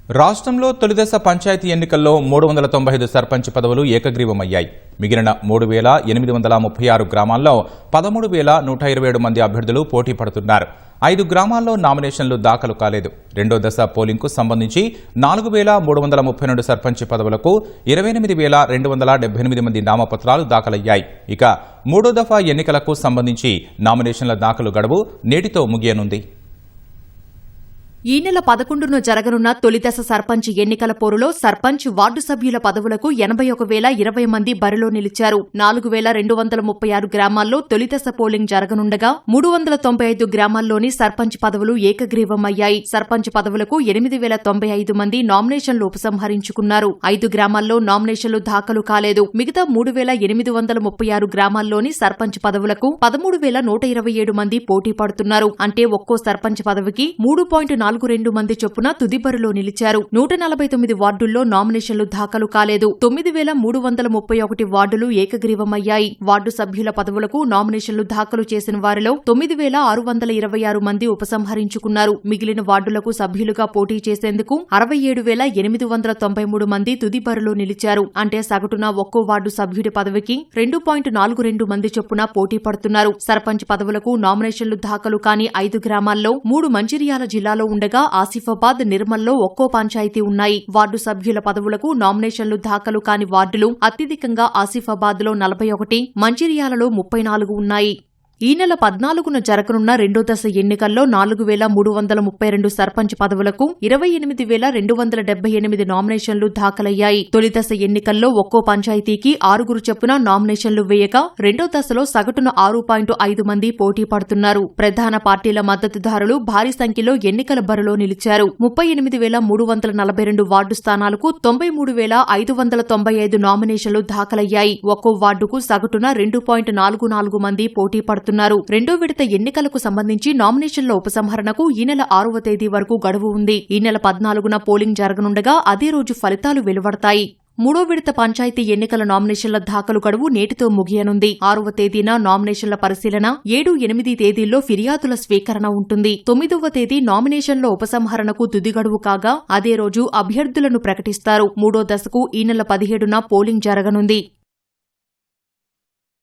రాష్ట్రంలో తొలిదశ పంచాయతీ ఎన్నికల్లో 395 సర్పంచ్ పదవులు ఏకగ్రీవమయ్యాయి. మిగిలిన 3836 గ్రామాల్లో 13127 మంది అభ్యర్థులు పోటీ పడుతున్నారు. 5 గ్రామాల్లో నామినేషన్లు దాఖలు కాలేదు. రెండో దశ పోలింగ్కు సంబంధించి 4332 సర్పంచ్ పదవులకు 28278 మంది నామపత్రాలు దాఖలయ్యాయి. ఇక మూడో దఫా ఎన్నికలకు సంబంధించి నామినేషన్ల దాఖలు గడువు నేటితో ముగియనుంది. ఈ నెల 11న జరగనున్న తొలిదశ సర్పంచ్ ఎన్నికల పోరులో సర్పంచ్, వార్డు సభ్యుల పదవులకు 81,020 మంది బరిలో నిలిచారు. 4236 గ్రామాల్లో తొలిదశ పోలింగ్ జరగనుండగా 395 గ్రామాల్లోని సర్పంచ్ పదవులు ఏకగ్రీవమయ్యాయి. సర్పంచ్ పదవులకు 8095 మంది నామినేషన్లు ఉపసంహరించుకున్నారు. 5 గ్రామాల్లో నామినేషన్లు దాఖలు కాలేదు. మిగతా 3836 గ్రామాల్లోని సర్పంచ్ పదవులకు 13127 మంది పోటీ పడుతున్నారు. అంటే ఒక్కో సర్పంచ్ పదవికి 3.42 మంది చొప్పున తుది బరిలో నిలిచారు. 149 వార్డుల్లో నామినేషన్లు దాఖలు కాలేదు. 9331 వార్డులు ఏకగ్రీవమయ్యాయి. వార్డు సభ్యుల పదవులకు నామినేషన్లు దాఖలు చేసిన వారిలో 9626 మంది ఉపసంహరించుకున్నారు. మిగిలిన వార్డులకు సభ్యులుగా పోటీ చేసేందుకు 67,893 మంది తుది బరిలో నిలిచారు. అంటే సగటున ఒక్కో వార్డు సభ్యుడి పదవికి 2.42 మంది చొప్పున పోటీ పడుతున్నారు. సర్పంచ్ పదవులకు నామినేషన్లు దాఖలు కాని 5 గ్రామాల్లో 3 మంచిర్యాల జిల్లాలో ఉండగా ఆసిఫాబాద్, నిర్మల్లో ఒక్కో పంచాయతీ ఉన్నాయి. వార్డు సభ్యుల పదవులకు నామినేషన్లు దాఖలు కాని వార్డులు అత్యధికంగా ఆసిఫాబాద్లో 41, మంచిర్యాలలో 34 ఉన్నాయి. ఈ నెల 14న జరగనున్న రెండో దశ ఎన్నికల్లో 4332 సర్పంచ్ పదవులకు 28,278 నామినేషన్లు దాఖలయ్యాయి. తొలి దశ ఎన్నికల్లో ఒక్కో పంచాయతీకి 6 చొప్పున నామినేషన్లు వేయగా రెండో దశలో సగటున 6.5 మంది పోటీ పడుతున్నారు. ప్రధాన పార్టీల మద్దతుదారులు భారీ సంఖ్యలో ఎన్నికల బరిలో నిలిచారు. 38,342 వార్డు స్థానాలకు 93,595 నామినేషన్లు దాఖలయ్యాయి. ఒక్కో వార్డుకు సగటున 2.44 మంది పోటీ పడుతున్నారు. రెండో విడత ఎన్నికలకు సంబంధించి నామినేషన్ల ఉపసంహరణకు ఈ నెల 6వ తేదీ వరకు గడువు ఉంది. ఈ నెల 14న పోలింగ్ జరగనుండగా అదే రోజు ఫలితాలు వెలువడతాయి. మూడో విడత పంచాయతీ ఎన్నికల నామినేషన్ల దాఖలు గడువు నేటితో ముగియనుంది. 6వ తేదీన నామినేషన్ల పరిశీలన, 7, 8 తేదీల్లో ఫిర్యాదుల స్వీకరణ ఉంటుంది. 9వ తేదీ నామినేషన్ల ఉపసంహరణకు తుది గడువు కాగా అదే రోజు అభ్యర్థులను ప్రకటిస్తారు. మూడో దశకు ఈ నెల 17న పోలింగ్ జరగనుంది.